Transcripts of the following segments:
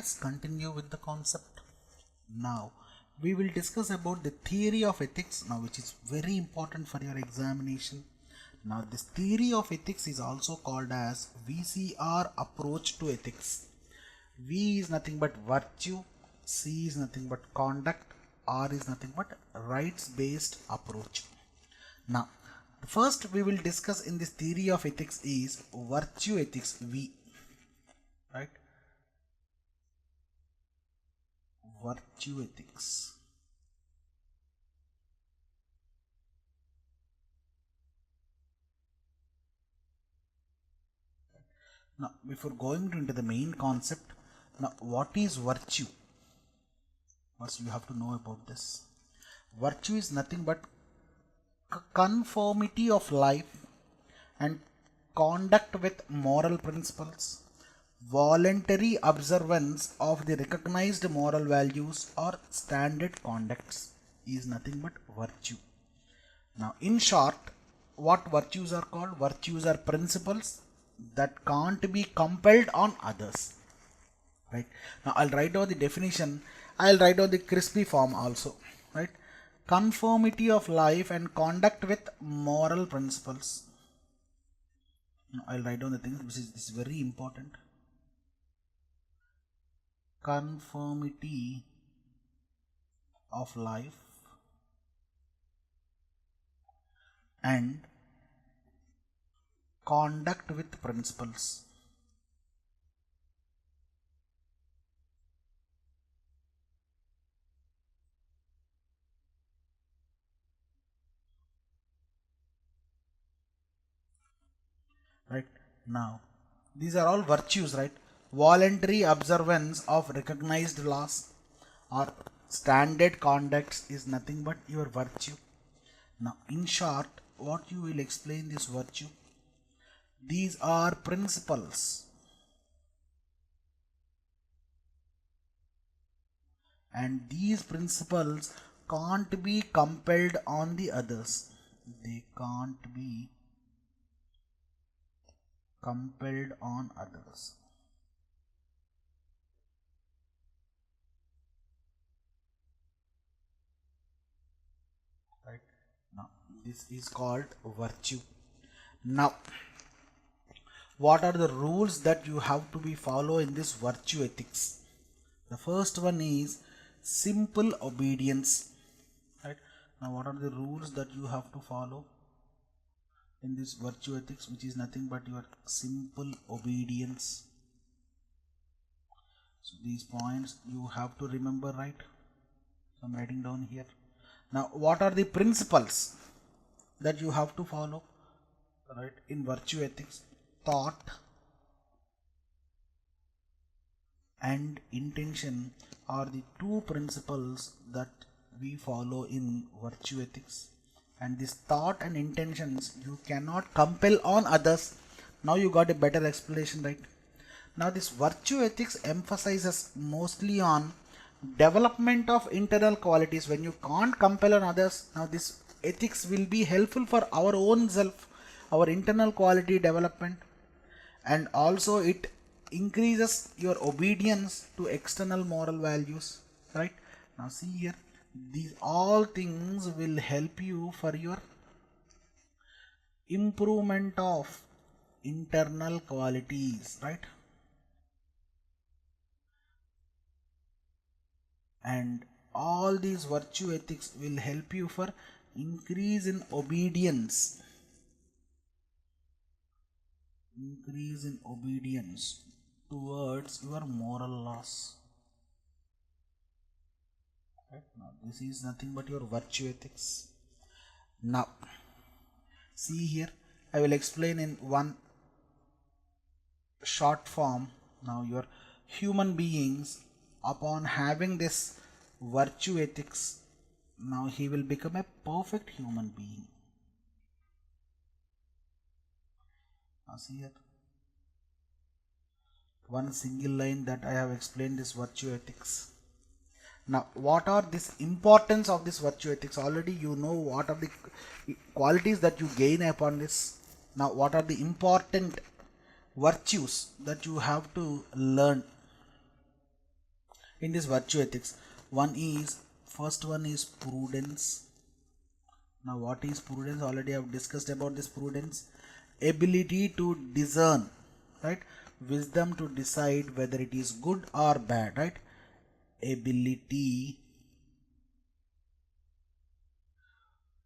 let's continue with the concept. Now we will discuss about the theory of ethics, now which is very important for your examination. Now this theory of ethics is also called as VCR approach to ethics. V is nothing but virtue, C is nothing but conduct, R is nothing but rights based approach. Now first we will discuss in this theory of ethics is virtue ethics, V, right? Virtue ethics. Now before going into the main concept, now what is virtue? First you have to know about this. Virtue is nothing but conformity of life and conduct with moral principles, voluntary observance of the recognized moral values or standard conducts is nothing but virtue. Now in short, what virtues are called? Virtues are principles that can't be compelled on others, right? Now I'll write down the definition, I'll write down the crispy form also, right? Conformity of life and conduct with moral principles. Now I'll write down the things, this is very important. Conformity of life and conduct with principles. Right, now these are all virtues, right? Voluntary observance of recognized laws or standard conducts is nothing but your virtue. Now in short, what you will explain this virtue? These are principles and these principles can't be compelled on the others. They can't be compelled on others. Right, now this is called virtue. Now what are the rules that you have to be follow in this virtue ethics? The first one is simple obedience, right? Now what are the rules that you have to follow in this virtue ethics, which is nothing but your simple obedience? So these points you have to remember, right? So I'm writing down here. Now what are the principles that you have to follow, right, in virtue ethics? Thought and intention are the two principles that we follow in virtue ethics, and this thought and intentions you cannot compel on others. Now you got a better explanation, right? Now this virtue ethics emphasizes mostly on development of internal qualities. When you can't compel on others, now this ethics will be helpful for our own self, our internal quality development, and also it increases your obedience to external moral values, right? Now see here, these all things will help you for your improvement of internal qualities, right? And all these virtue ethics will help you for increase in obedience, towards your moral laws, right? Now this is nothing but your virtue ethics. Now see here, I will explain in one short form. Now your human beings, upon having this virtue ethics, now he will become a perfect human being. Now see here, one single line that I have explained this virtue ethics. Now what are this importance of this virtue ethics? Already you know what are the qualities that you gain upon this. Now what are the important virtues that you have to learn? in this virtue ethics. First one is prudence. Now what is prudence? Already I have discussed about this prudence. Ability to discern, right? Wisdom to decide whether it is good or bad, right? Ability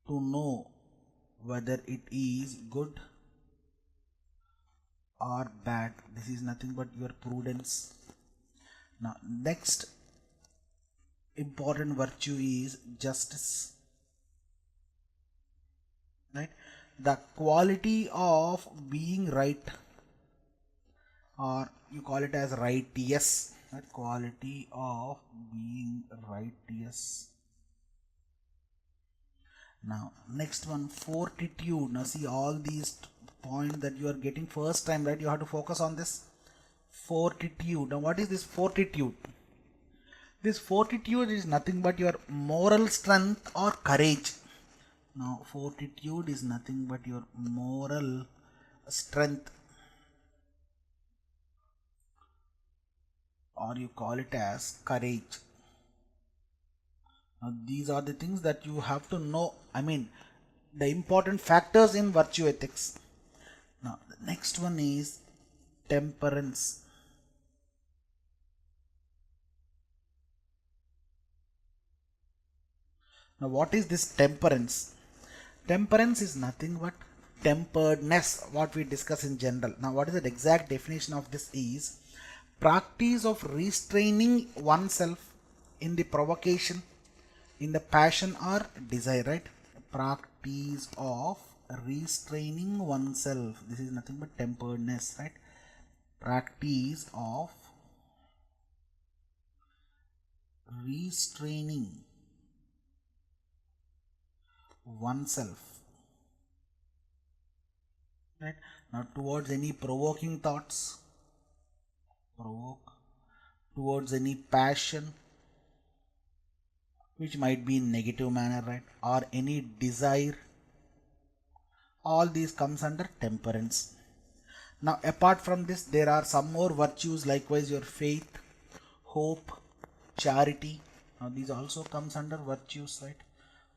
to know whether it is good or bad. This is nothing but your prudence. Now next important virtue is justice, right? The quality of being right, or you call it as righteous, right? Quality of being righteous. Now next one, fortitude. Now see, all these points that you are getting first time, right? You have to focus on this fortitude. Now what is this fortitude? This fortitude is nothing but your moral strength or courage. Now fortitude is nothing but your moral strength, or you call it as courage. Now these are the things that you have to know, I mean the important factors in virtue ethics. Now the next one is temperance. Now what is this temperance? Temperance is nothing but temperedness, what we discuss in general. Now what is the exact definition of this is practice of restraining oneself in the provocation, in the passion or desire, right? Practice of restraining oneself. This is nothing but temperedness, right? Practice of restraining oneself, right? Now towards any provoking thoughts, towards any passion which might be in negative manner, right? Or any desire, all these comes under temperance. Now apart from this, there are some more virtues, likewise your faith, hope, charity. Now these also comes under virtues, right?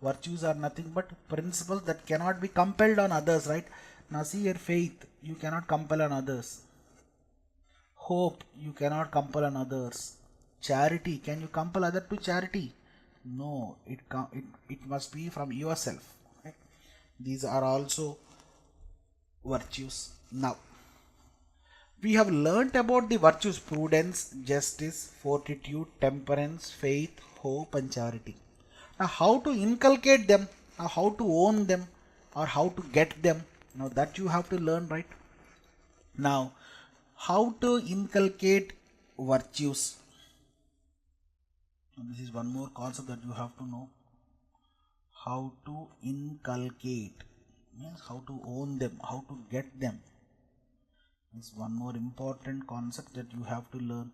Virtues are nothing but principles that cannot be compelled on others, right? Now see your faith, you cannot compel on others. Hope, you cannot compel on others. Charity, can you compel other to charity? No, it must be from yourself, right? These are also virtues. Now we have learnt about the virtues: prudence, justice, fortitude, temperance, faith, hope and charity. Now how to inculcate them, now how to own them, or how to get them, now that you have to learn, right? Now how to inculcate virtues. Now, this is one more concept that you have to know. How to inculcate means how to own them, how to get them. Is one more important concept that you have to learn.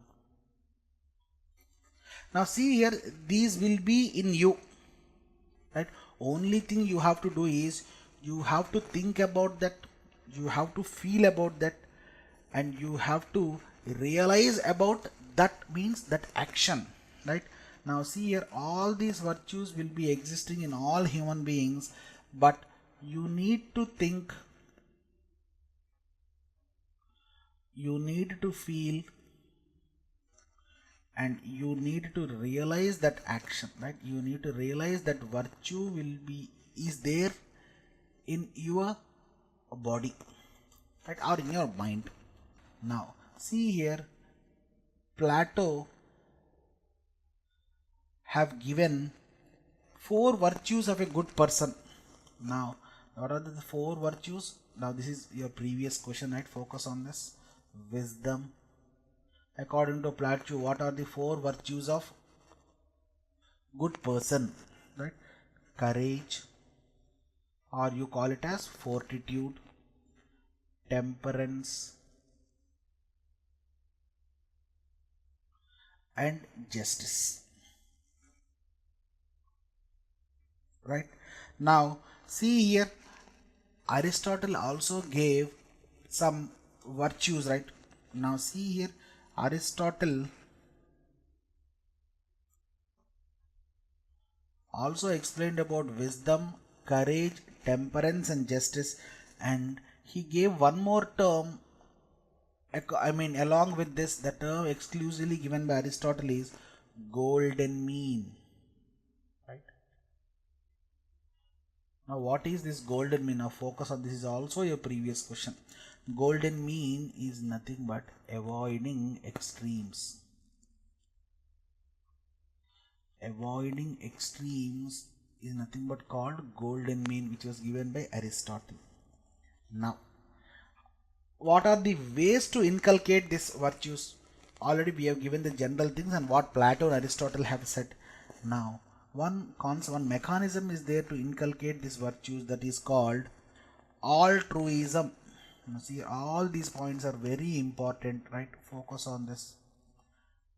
Now see here, these will be in you, right? Only thing you have to do is you have to think about that, you have to feel about that, and you have to realize about that, means that action, right? Now see here, all these virtues will be existing in all human beings, but you need to think, you need to feel, and you need to realize that action, right? You need to realize that virtue is there in your body, right, or in your mind. Now see here, Plato have given 4 virtues of a good person. Now what are the 4 virtues? Now this is your previous question, right? Focus on this. Wisdom. According to Plato, what are the 4 virtues of good person, right? Courage, or you call it as fortitude, temperance and justice, right? Now see here, Aristotle also gave some virtues, right? Now see here, Aristotle also explained about wisdom, courage, temperance, and justice, and he gave one more term. Along with this, the term exclusively given by Aristotle is golden mean. Right? Now, what is this golden mean? Now, focus on this is also your previous question. Golden mean is nothing but avoiding extremes. Avoiding extremes is nothing but called golden mean, which was given by Aristotle. Now, what are the ways to inculcate these virtues? Already we have given the general things and what Plato and Aristotle have said. Now, one mechanism is there to inculcate these virtues, that is called altruism. Now, see, all these points are very important, right? Focus on this.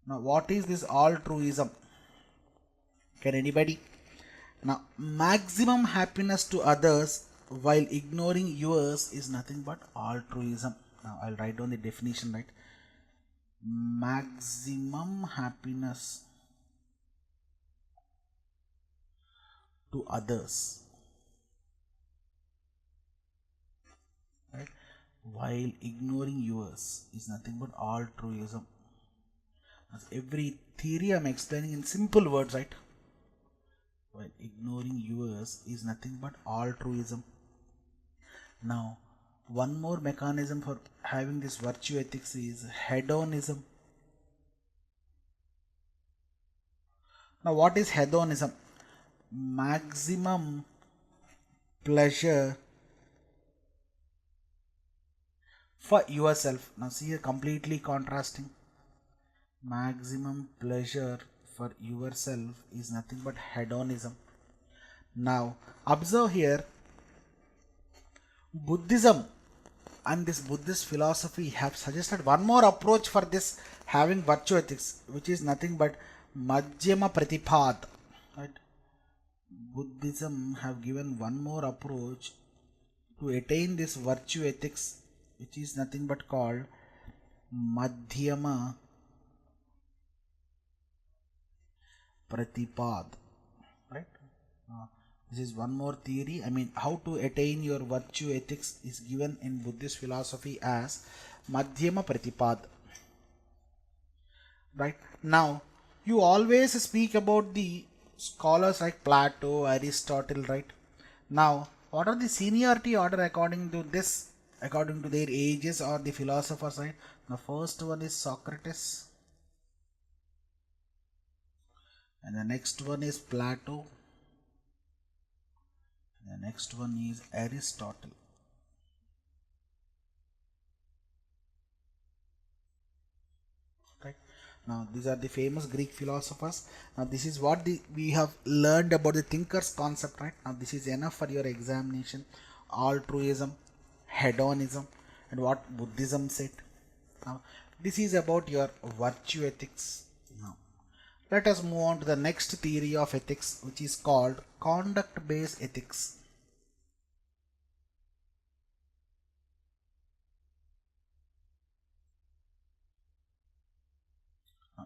Now, what is this altruism? Can anybody? Now, maximum happiness to others while ignoring yours is nothing but altruism. Now, I'll write down the definition, right? Maximum happiness to others, right, while ignoring yours is nothing but altruism. Every theory I'm explaining in simple words, right? While ignoring yours is nothing but altruism. Now, one more mechanism for having this virtue ethics is hedonism. Now, what is hedonism? Maximum pleasure for yourself. Now, see here, completely contrasting. Maximum pleasure for yourself is nothing but hedonism. Now, observe here, Buddhism and this Buddhist philosophy have suggested one more approach for this having virtue ethics, which is nothing but Madhyama Pratipad. Right? Buddhism have given one more approach to attain this virtue ethics, which is nothing but called Madhyama Pratipad. Right? This is one more theory. How to attain your virtue ethics is given in Buddhist philosophy as Madhyama Pratipad. Right? Now, you always speak about the scholars like Plato, Aristotle, right? Now, what are the seniority order according to this, according to their ages or the philosophers, right? The first one is Socrates, and the next one is Plato, and the next one is Aristotle. Right? Now, these are the famous Greek philosophers. Now, this is what we have learned about the thinker's concept, right? Now, this is enough for your examination. Altruism, hedonism, and what Buddhism said. Now, this is about your virtue ethics. Now, let us move on to the next theory of ethics, which is called conduct-based ethics.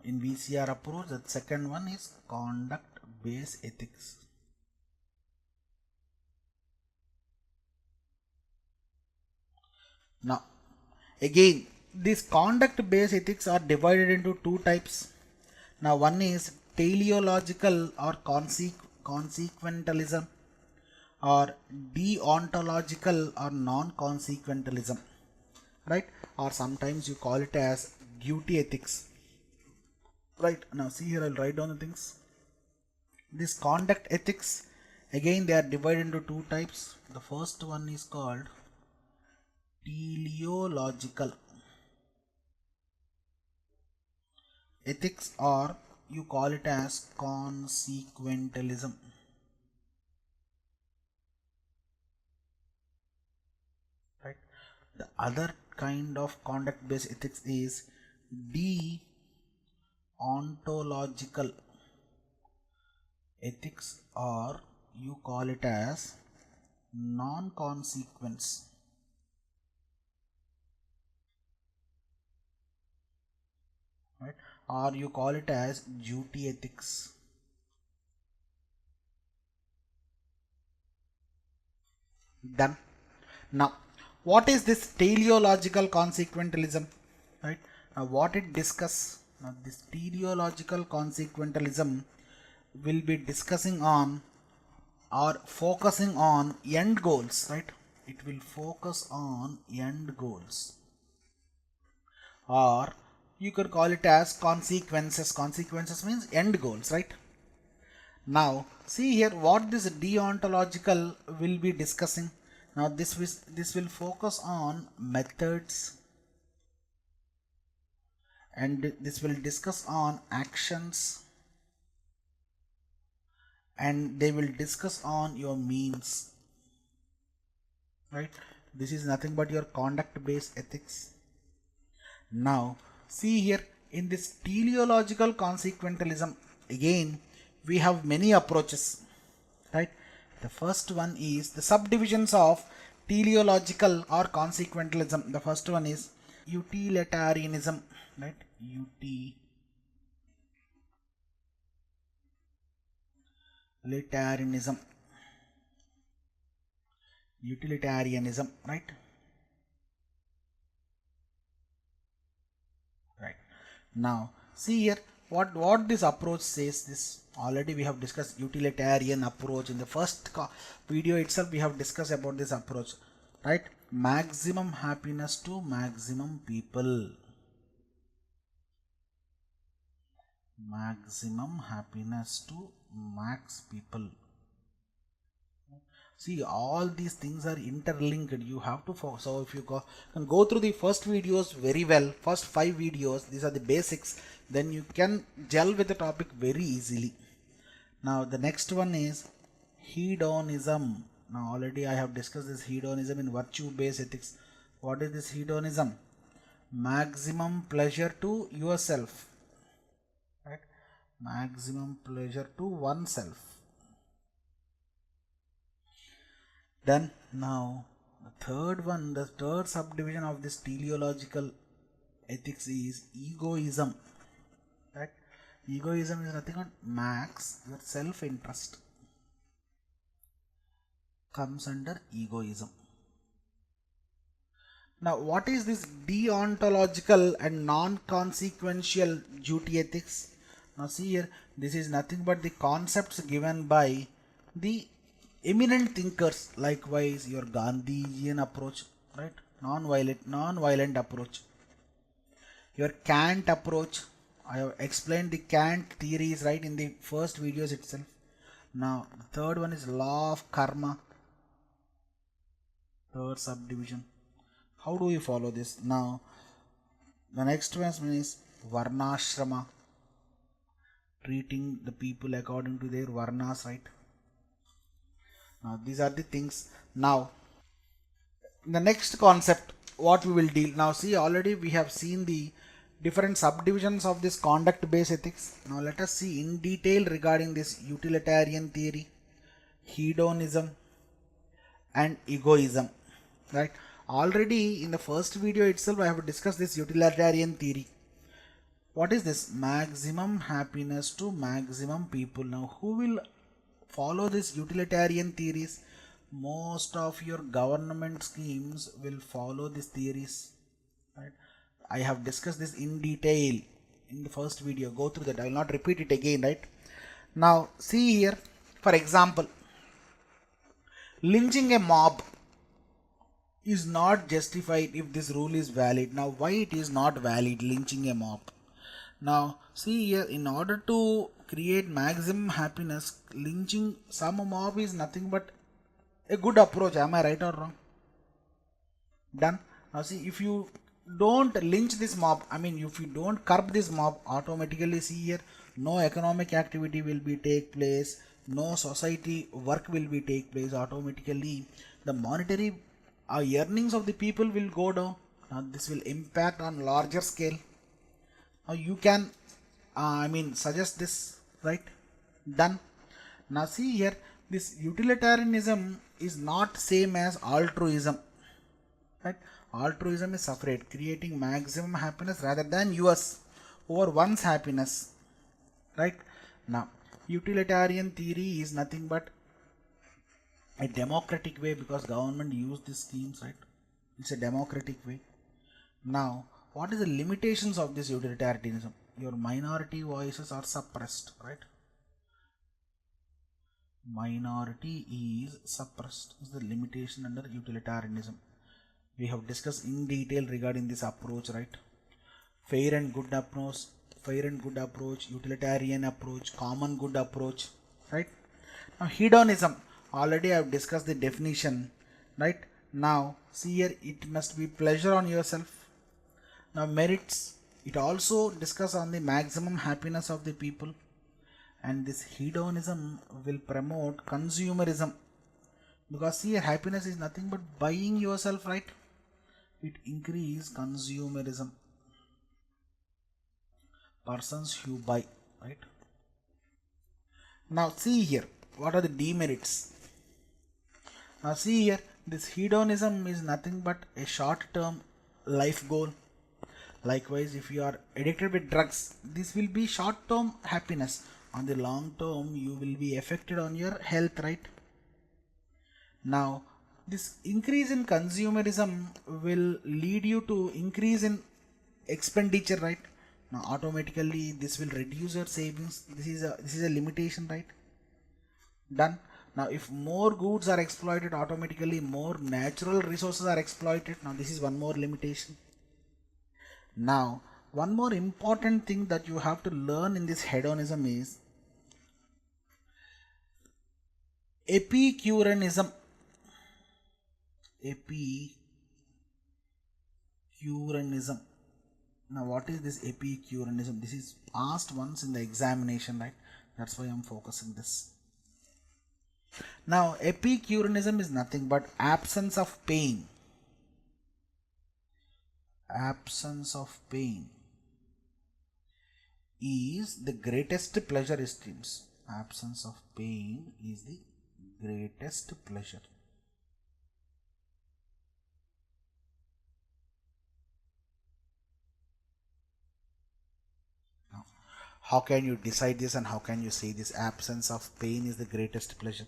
In VCR approach, the second one is conduct-based ethics. Now, again, these conduct-based ethics are divided into two types. Now, one is teleological or consequentialism, or deontological or non-consequentialism, right? Or sometimes you call it as duty ethics. Right, now see here, I'll write down the things. This conduct ethics, again they are divided into two types. The first one is called teleological ethics, or you call it as consequentialism. Right, the other kind of conduct based ethics is deontological ethics, or you call it as non-consequence. Right, or you call it as duty ethics. Done. Now, what is this teleological consequentialism? Right? Now, what it discuss? Now, this teleological consequentialism will be discussing on or focusing on end goals, right? It will focus on end goals, or you could call it as consequences. Consequences means end goals, right? Now, see here what this deontological will be discussing. Now, this will focus on methods, and this will discuss on actions, and they will discuss on your means, right? This is nothing but your conduct based ethics. Now, see here in this teleological consequentialism, again we have many approaches, right? The first one is the subdivisions of teleological or consequentialism. The first one is utilitarianism, right? Utilitarianism, right? Right. Now, see here what this approach says. This already we have discussed utilitarian approach in the first video itself. We have discussed about this approach, right? Maximum happiness to maximum people. Maximum happiness to max people. See, all these things are interlinked. You have to focus. So if you can go through the first videos very well, first 5 videos, these are the basics, then you can gel with the topic very easily. Now the next one is hedonism. Now already I have discussed this hedonism in virtue based ethics. What is this hedonism? Maximum pleasure to yourself, right? Maximum pleasure to oneself. Then now the third one, the third subdivision of this teleological ethics is egoism, right? Egoism is nothing but max your self-interest comes under egoism. Now what is this deontological and non-consequential duty ethics? Now see here, this is nothing but the concepts given by the eminent thinkers. Likewise your Gandhian approach, right? Non-violent approach, your Kant approach. I have explained the Kant theories, right, in the first videos itself. Now the third one is law of karma, third subdivision. How do you follow this? Now the next one is varnashrama, treating the people according to their varnas, right? Now these are the things. Now the next concept what we will deal. Now see, already we have seen the different subdivisions of this conduct based ethics. Now let us see in detail regarding this utilitarian theory, hedonism and egoism, right? Already in the first video itself I have discussed this utilitarian theory. What is this? Maximum happiness to maximum people. Now who will follow this utilitarian theories? Most of your government schemes will follow these theories, right? I have discussed this in detail in the first video. Go through that. I will not repeat it again, right? Now see here, for example, lynching a mob is not justified if this rule is valid. Now why it is not valid, lynching a mob? Now see here, in order to create maximum happiness, lynching some mob is nothing but a good approach. Am I right or wrong? Done. Now see, if you don't lynch this mob, I mean if you don't curb this mob, automatically see here, no economic activity will be take place, no society work will be take place. Automatically the monetary earnings of the people will go down. Now this will impact on larger scale. Now you can suggest this, right? Done. Now see here, this utilitarianism is not same as altruism, right? Altruism is separate, creating maximum happiness rather than yours over one's happiness, right? Now utilitarian theory is nothing but a democratic way because government use these schemes, right? It's a democratic way. Now, what is the limitations of this utilitarianism? Your minority voices are suppressed, right? Minority is suppressed is the limitation under utilitarianism. We have discussed in detail regarding this approach, right? Fair and good approach, utilitarian approach, common good approach, right? Now hedonism, already I have discussed the definition, right? Now see here, it must be pleasure on yourself. Now merits, it also discuss on the maximum happiness of the people, and this hedonism will promote consumerism because see, happiness is nothing but buying yourself, right? It increase consumerism, persons who buy, right? Now see here, what are the demerits? Now see here, this hedonism is nothing but a short term life goal. Likewise, if you are addicted with drugs, this will be short term happiness. On the long term, you will be affected on your health, right? Now, this increase in consumerism will lead you to increase in expenditure, right? Now, automatically this will reduce your savings. This is a limitation, right? Done. Now, if more goods are exploited, automatically more natural resources are exploited. Now, this is one more limitation. Now, one more important thing that you have to learn in this hedonism is Epicureanism. Epicureanism. Now, what is this Epicureanism? This is asked once in the examination, right? That's why I'm focusing this. Now, Epicureanism is nothing but absence of pain. Absence of pain is the greatest pleasure esteems. Absence of pain is the greatest pleasure. Now, how can you decide this and how can you say this absence of pain is the greatest pleasure?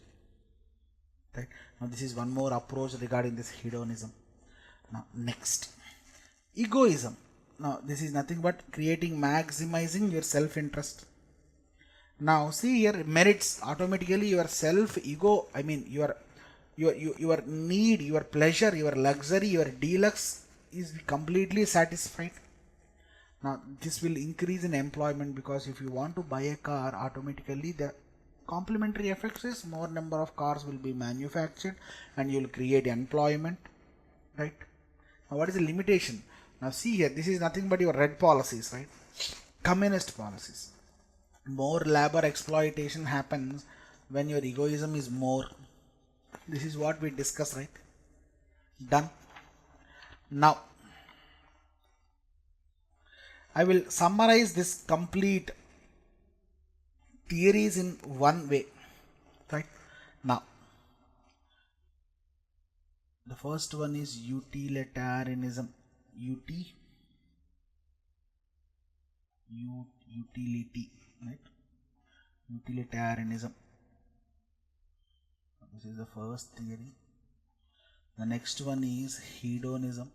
Right? Now, this is one more approach regarding this hedonism. Now, next, egoism. Now, this is nothing but maximizing your self-interest. Now, see here, merits, automatically your self ego, I mean your need, your pleasure, your luxury, your deluxe is completely satisfied. Now, this will increase in employment because if you want to buy a car, automatically the complementary effects is more number of cars will be manufactured and you will create employment, right? Now, what is the limitation? Now, see here, this is nothing but your red policies, right? Communist policies. More labor exploitation happens when your egoism is more. This is what we discussed, right? Done. Now, I will summarize this complete theories in one way, right? Now, the first one is utilitarianism. Utility, right? Utilitarianism. This is the first theory. The next one is hedonism.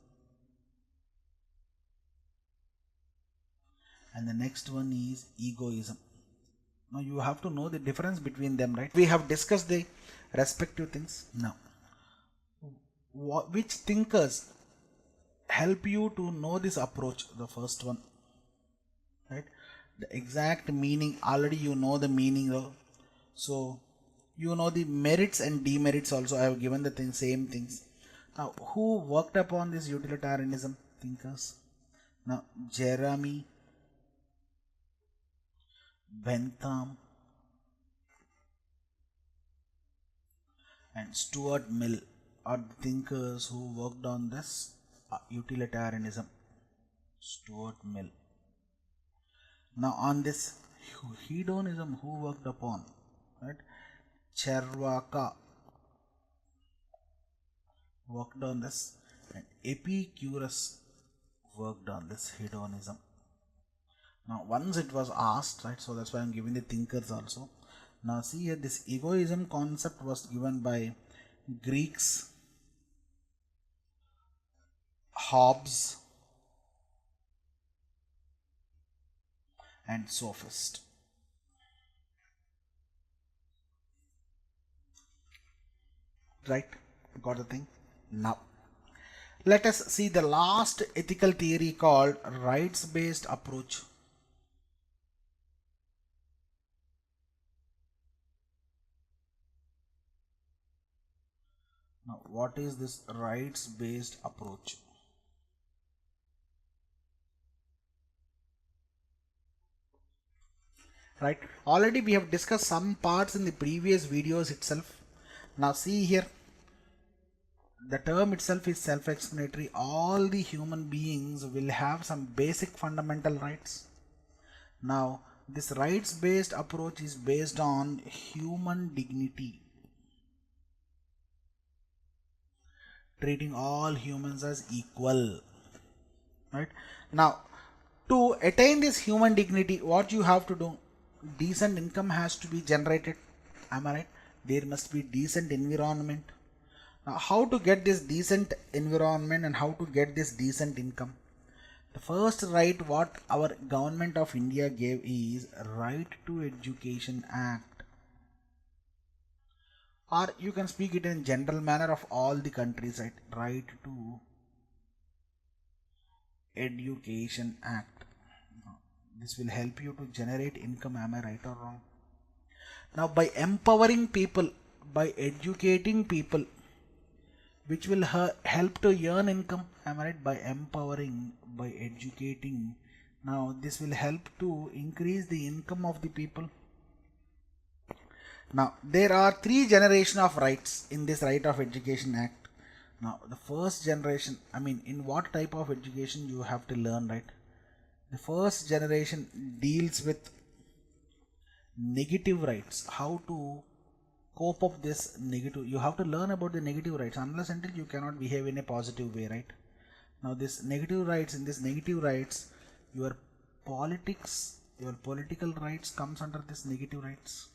And the next one is egoism. Now you have to know the difference between them, right? We have discussed the respective things. Now, which thinkers help you to know this approach? The first one, right? The exact meaning, already you know the meaning though. So you know the merits and demerits also. I have given the same things. Now, who worked upon this utilitarianism thinkers? Now, Jeremy Bentham and Stuart Mill are the thinkers who worked on this utilitarianism. Stuart Mill. Now, on this hedonism, who worked upon? Right? Charvaka worked on this, and Epicurus worked on this hedonism. Now, once it was asked, right? So that's why I'm giving the thinkers also. Now, see here, this egoism concept was given by Greeks, Hobbes, and sophist. Right? Got the thing? Now, let us see the last ethical theory called rights based approach. Now, what is this rights based approach? Right, already we have discussed some parts in the previous videos itself. Now, see here, the term itself is self explanatory. All the human beings will have some basic fundamental rights. Now, this rights based approach is based on human dignity, treating all humans as equal. Right, now, to attain this human dignity, what you have to do, decent income has to be generated. Am I right? There must be decent environment. Now, how to get this decent environment and how to get this decent income? The first right what our government of India gave is Right to Education Act, or you can speak it in general manner of all the countries, right? Right to Education Act. This will help you to generate income. Am I right or wrong? Now, by empowering people, by educating people, which will help to earn income. Am I right? By empowering, by educating. Now, this will help to increase the income of the people. Now, there are three generations of rights in this Right of Education Act. Now, the first generation, I mean, in what type of education you have to learn, right? The first generation deals with negative rights, how to cope up this negative. You have to learn about the negative rights, unless until you cannot behave in a positive way, right? Now, this negative rights, in this negative rights, your politics, your political rights comes under this negative rights.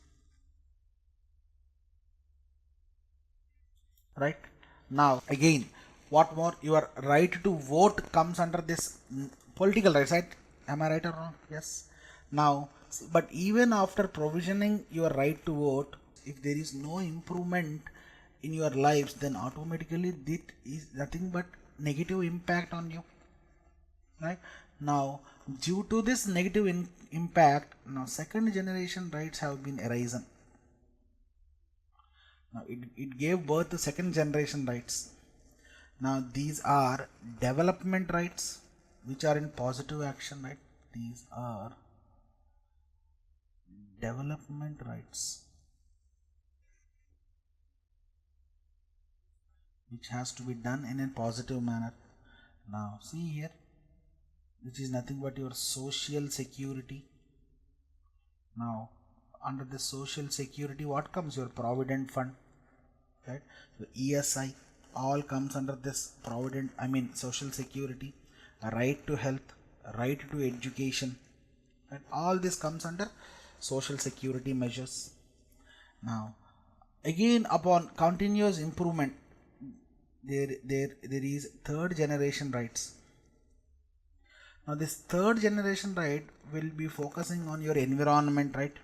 Right? Now, again, what more? Your right to vote comes under this political rights, right? Am I right or wrong? Yes. Now, but even after provisioning your right to vote, if there is no improvement in your lives, then automatically that is nothing but negative impact on you. Right? Now, due to this negative impact, now second generation rights have been erased. Now, it gave birth to second generation rights. Now, these are development rights, which are in positive action, right? These are development rights, which has to be done in a positive manner. Now, see here, which is nothing but your social security. Now, under the social security, what comes? Your provident fund, right? So ESI, all comes under this provident, I mean social security, a right to health, a right to education, and all this comes under social security measures. Now, again, upon continuous improvement, there is third generation rights. Now, this third generation right will be focusing on your environment, right?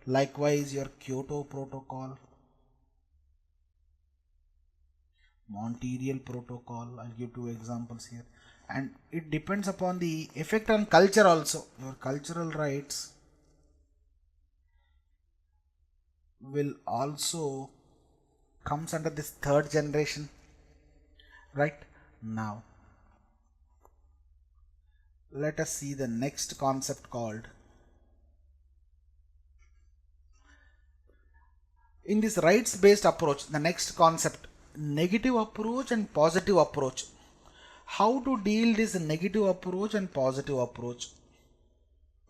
Likewise, your Kyoto Protocol, Montreal Protocol. I'll give two examples here, and it depends upon the effect on culture also. Your cultural rights will also comes under this third generation. Right? Now, let us see the next concept called, in this rights based approach, the next concept, negative approach and positive approach. How to deal this negative approach and positive approach?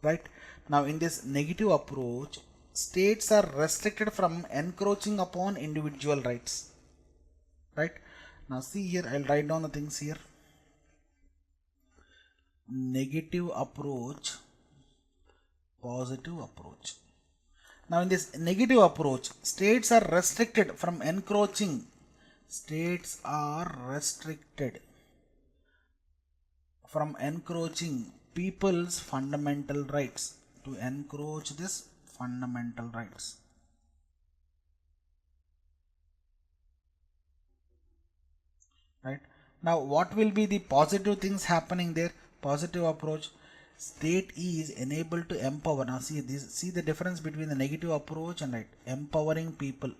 Right? Now, in this negative approach, states are restricted from encroaching upon individual rights. Right? Now, see here, I'll write down the things here. Negative approach, positive approach. Now, in this negative approach, states are restricted from encroaching states are restricted from encroaching people's fundamental rights, to encroach this fundamental rights. Right? Now what will be the positive things happening there? Positive approach, state is enabled to empower. Now see this, see the difference between the negative approach and right, empowering people.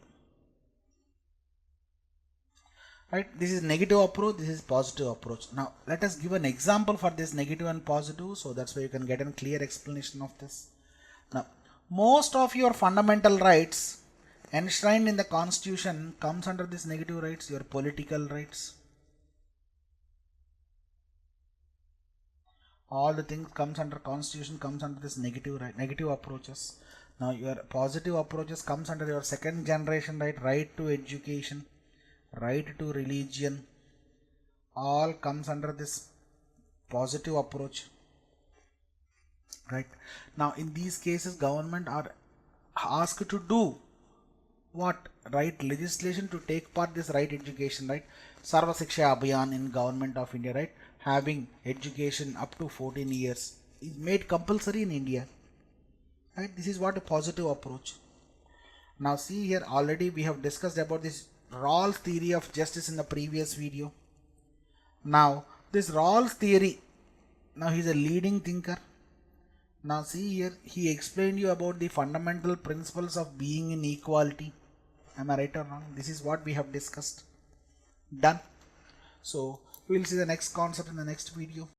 Right, this is negative approach, this is positive approach. Now let us give an example for this negative and positive, so that's why you can get a clear explanation of this. Now most of your fundamental rights enshrined in the constitution comes under this negative rights, your political rights. All the things comes under constitution comes under this negative right, negative approaches. Now your positive approaches comes under your second generation right to education, right to religion, all comes under this positive approach. Right, now in these cases government are asked to do what? Right, legislation to take part this right education, right? Sarva Shiksha Abhiyan in government of India, right? Having education up to 14 years is made compulsory in India. Right, this is what a positive approach. Now see here, already we have discussed about this Rawls theory of justice in the previous video. Now this Rawls theory, now he is a leading thinker. Now see here, he explained you about the fundamental principles of being in equality. Am I right or wrong? This is what we have discussed. Done. So we will see the next concept in the next video.